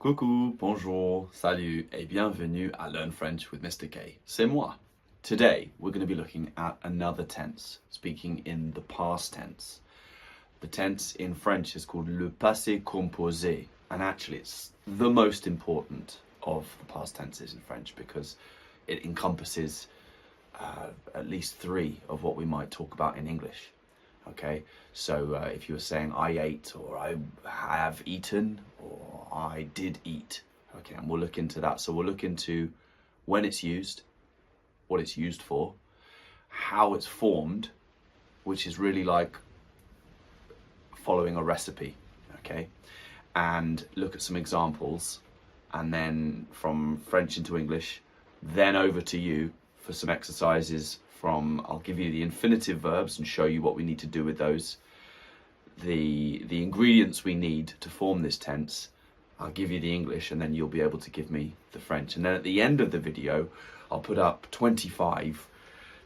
Coucou, bonjour, salut, et bienvenue à Learn French with Mr. K. C'est moi. Today, we're going to be looking at another tense, speaking in the past tense. The tense in French is called le passé composé, and actually it's the most important of the past tenses in French because it encompasses at least three of what we might talk about in English. Okay, so if you were saying I ate, or I have eaten, or I did eat, okay, and we'll look into that. So we'll look into when it's used, what it's used for, how it's formed, which is really like following a recipe, okay, and look at some examples, and then from French into English, then over to you for some exercises from, I'll give you the infinitive verbs and show you what we need to do with those, the ingredients we need to form this tense. I'll give you the English and then you'll be able to give me the French. And then at the end of the video, I'll put up 25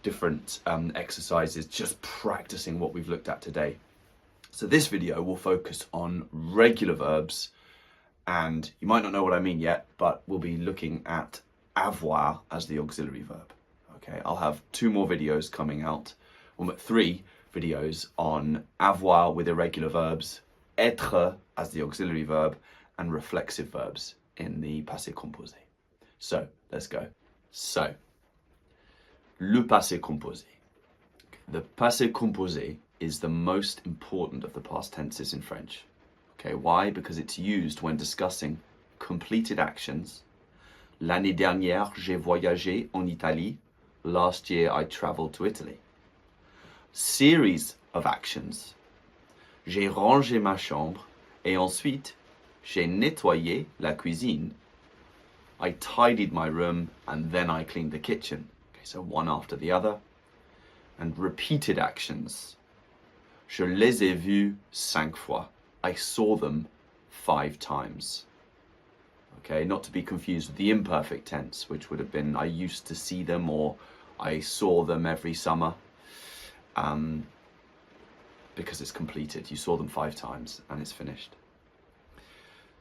different exercises just practicing what we've looked at today. So this video will focus on regular verbs, and you might not know what I mean yet, but we'll be looking at avoir as the auxiliary verb. Okay, I'll have two more videos coming out, three videos on avoir with irregular verbs, être as the auxiliary verb, and reflexive verbs in the passé composé. So, let's go. So, le passé composé. The passé composé is the most important of the past tenses in French. Okay, why? Because it's used when discussing completed actions. L'année dernière, j'ai voyagé en Italie. Last year, I traveled to Italy. Series of actions. J'ai rangé ma chambre et ensuite, j'ai nettoyé la cuisine. I tidied my room and then I cleaned the kitchen. Okay, so one after the other. And repeated actions. Je les ai vus 5 fois. I saw them 5 times. Okay, not to be confused with the imperfect tense, which would have been I used to see them, or I saw them every summer, because it's completed. You saw them 5 times and it's finished.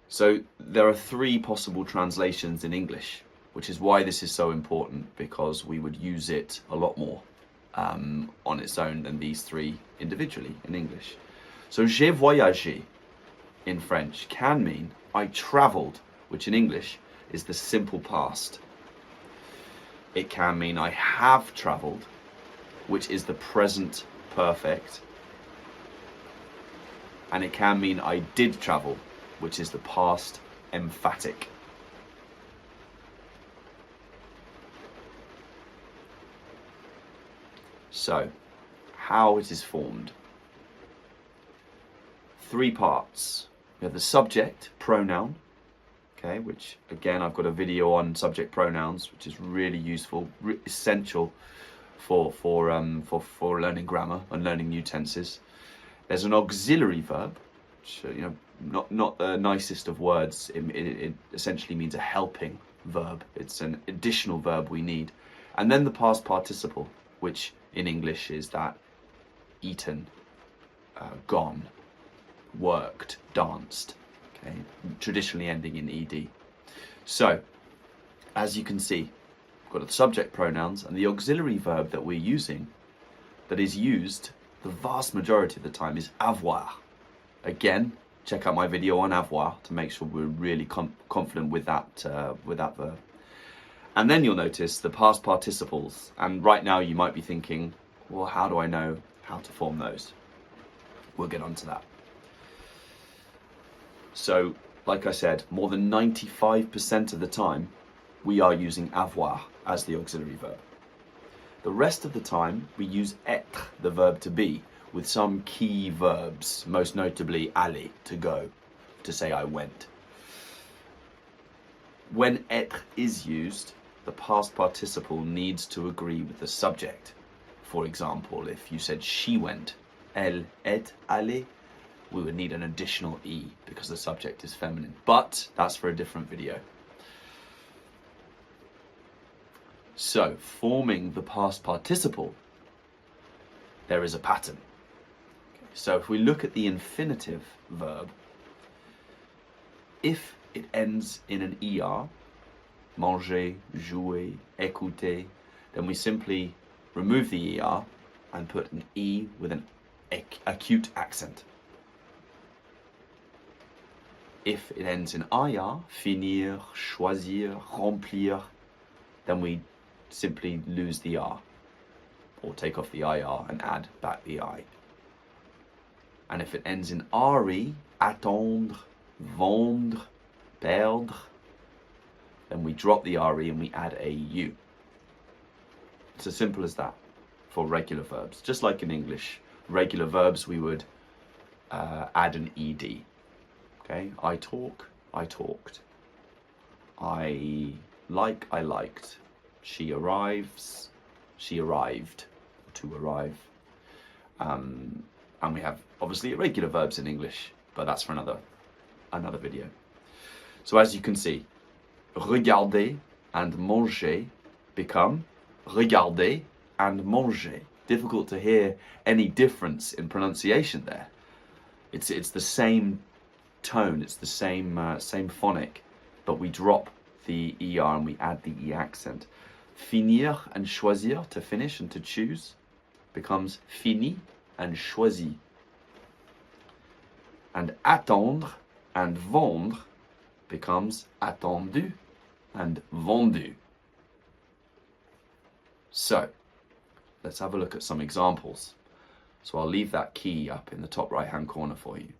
So there are 3 possible translations in English, which is why this is so important, because we would use it a lot more on its own than these 3 individually in English. So j'ai voyagé in French can mean I traveled, which in English is the simple past. It can mean I have traveled, which is the present perfect. And it can mean I did travel, which is the past emphatic. So, how it is formed. 3 parts. We have the subject, pronoun, okay, which again I've got a video on subject pronouns, which is really useful, essential for learning grammar and learning new tenses. There's an auxiliary verb, which not the nicest of words. It essentially means a helping verb. It's an additional verb we need, and then the past participle, which in English is that eaten, gone, worked, danced, okay, traditionally ending in ed. So, as you can see, we've got the subject pronouns and the auxiliary verb that we're using, that is used the vast majority of the time, is avoir. Again, check out my video on avoir to make sure we're really confident with that verb. And then you'll notice the past participles, and right now you might be thinking, well, how do I know how to form those? We'll get onto that. So, like I said, more than 95% of the time, we are using avoir as the auxiliary verb. The rest of the time, we use être, the verb to be, with some key verbs, most notably aller, to go, to say I went. When être is used, the past participle needs to agree with the subject. For example, if you said she went, elle est allée, we would need an additional E because the subject is feminine. But that's for a different video. So, forming the past participle, there is a pattern. So if we look at the infinitive verb, if it ends in an ER, manger, jouer, écouter, then we simply remove the ER and put an E with an acute accent. If it ends in IR, finir, choisir, remplir, then we simply lose the R or take off the IR and add back the I. And if it ends in RE, attendre, vendre, perdre, then we drop the RE and we add a U. It's as simple as that for regular verbs. Just like in English, regular verbs we would add an ED. Okay, I talk, I talked. I like, I liked. She arrives, she arrived, to arrive. And we have obviously irregular verbs in English, but that's for another video. So as you can see, regarder and manger become regarder and manger. Difficult to hear any difference in pronunciation there. It's the same tone, it's the same phonic, but we drop the ER and we add the E accent. Finir and choisir, to finish and to choose, becomes fini and choisi. And attendre and vendre becomes attendu and vendu. So, let's have a look at some examples. So I'll leave that key up in the top right-hand corner for you.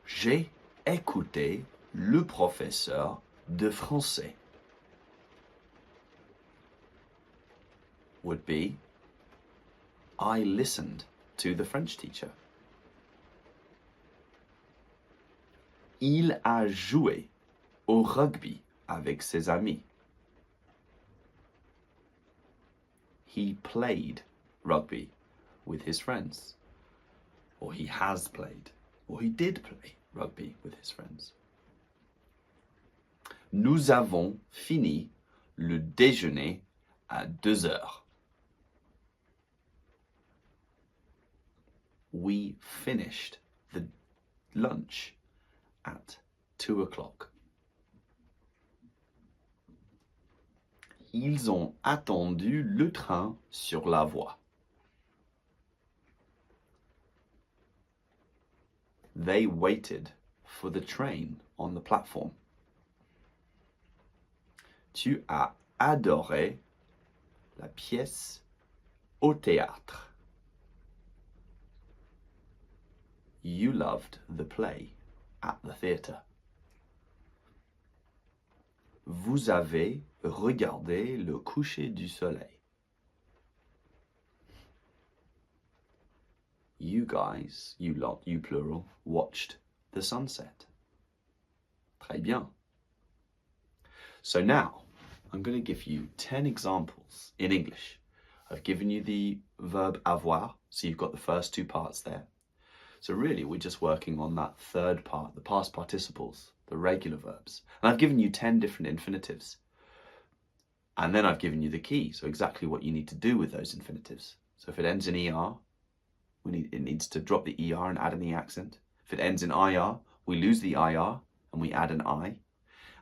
J'ai écouté le professeur de français. Would be, I listened to the French teacher. Il a joué au rugby avec ses amis. He played rugby with his friends. Or he has played, or he did play rugby with his friends. Nous avons fini le déjeuner à 2 heures. We finished the lunch at 2 o'clock. Ils ont attendu le train sur la voie. They waited for the train on the platform. Tu as adoré la pièce au théâtre. You loved the play at the theatre. Vous avez regardé le coucher du soleil. You guys, you lot, you plural, watched the sunset. Très bien. So now, I'm going to give you 10 examples in English. I've given you the verb avoir, so you've got the first 2 parts there. So really, we're just working on that third part, the past participles, the regular verbs. And I've given you 10 different infinitives. And then I've given you the key, so exactly what you need to do with those infinitives. So if it ends in ER, it needs to drop the ER and add an E accent. If it ends in IR, we lose the IR and we add an I.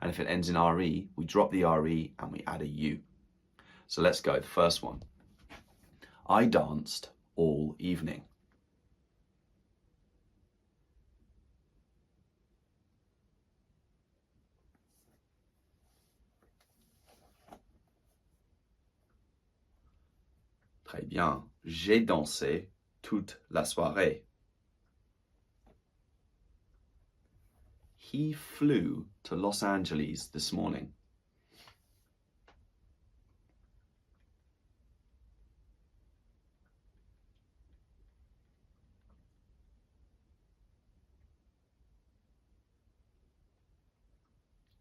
And if it ends in RE, we drop the RE and we add a U. So let's go, the first one. I danced all evening. Très bien. J'ai dansé toute la soirée. He flew to Los Angeles this morning.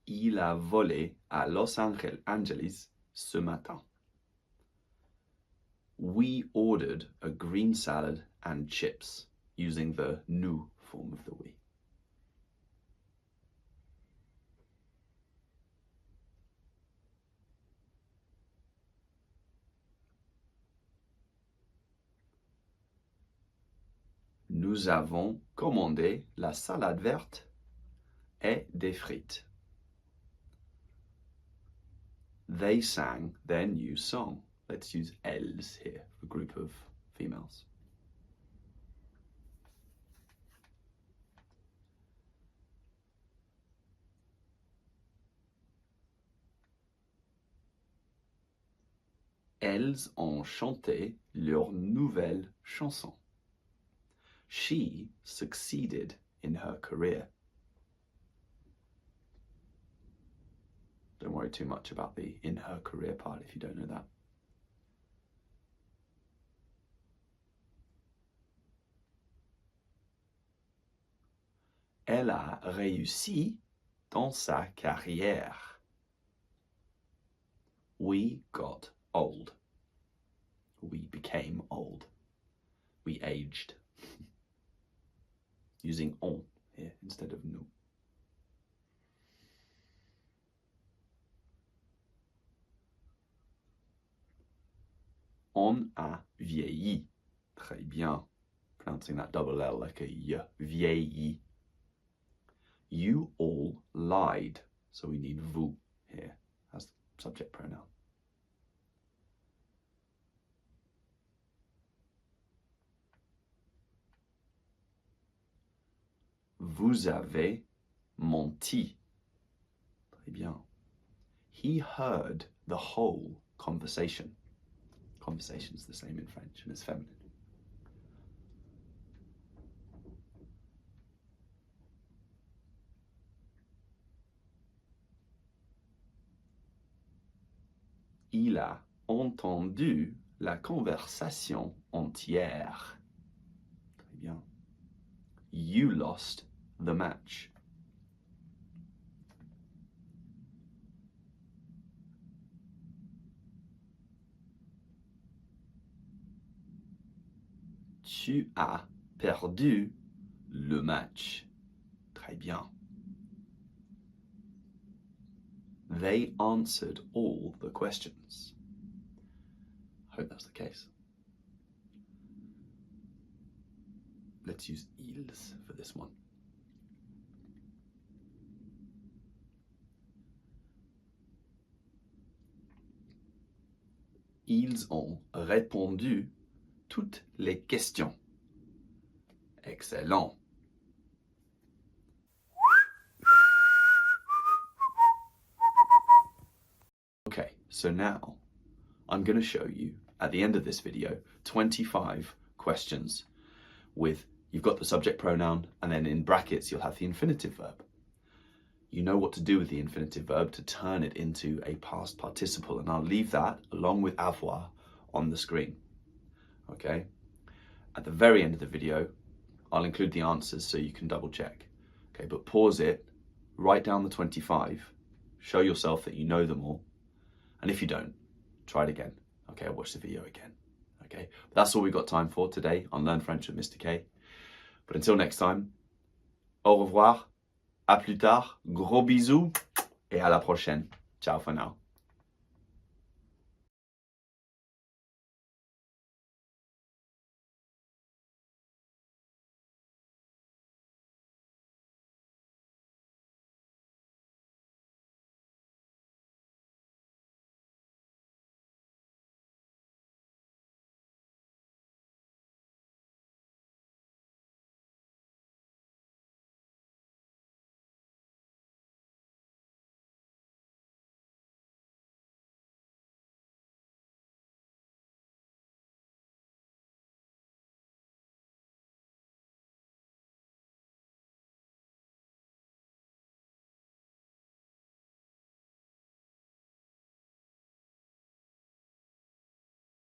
Il a volé à Los Angeles ce matin. We ordered a green salad and chips using the nous form of the we. Nous avons commandé la salade verte et des frites. They sang their new song. Let's use elles here for a group of females. Elles ont chanté leur nouvelle chanson. She succeeded in her career. Don't worry too much about the in her career part if you don't know that. Elle a réussi dans sa carrière. We got old. We became old. We aged. Using on here instead of nous. On a vieilli. Très bien. Pronouncing that double L like a y. Vieilli. You all lied. So we need vous here as the subject pronoun. Vous avez menti. Très bien. He heard the whole conversation. Conversation is the same in French and it's feminine. Il a entendu la conversation entière. Très bien. You lost the match. Tu as perdu le match. Très bien. They answered all the questions. I hope that's the case. Let's use ils for this one. Ils ont répondu toutes les questions. Excellent. Okay, so now I'm going to show you at the end of this video 25 questions with, you've got the subject pronoun and then in brackets you'll have the infinitive verb. You know what to do with the infinitive verb to turn it into a past participle, and I'll leave that along with avoir on the screen. Okay? At the very end of the video, I'll include the answers so you can double check. Okay, but pause it, write down the 25, show yourself that you know them all, and if you don't, try it again. Okay, I'll watch the video again. Okay, but that's all we've got time for today on Learn French with Mr. K. But until next time, au revoir, à plus tard, gros bisous, et à la prochaine. Ciao for now.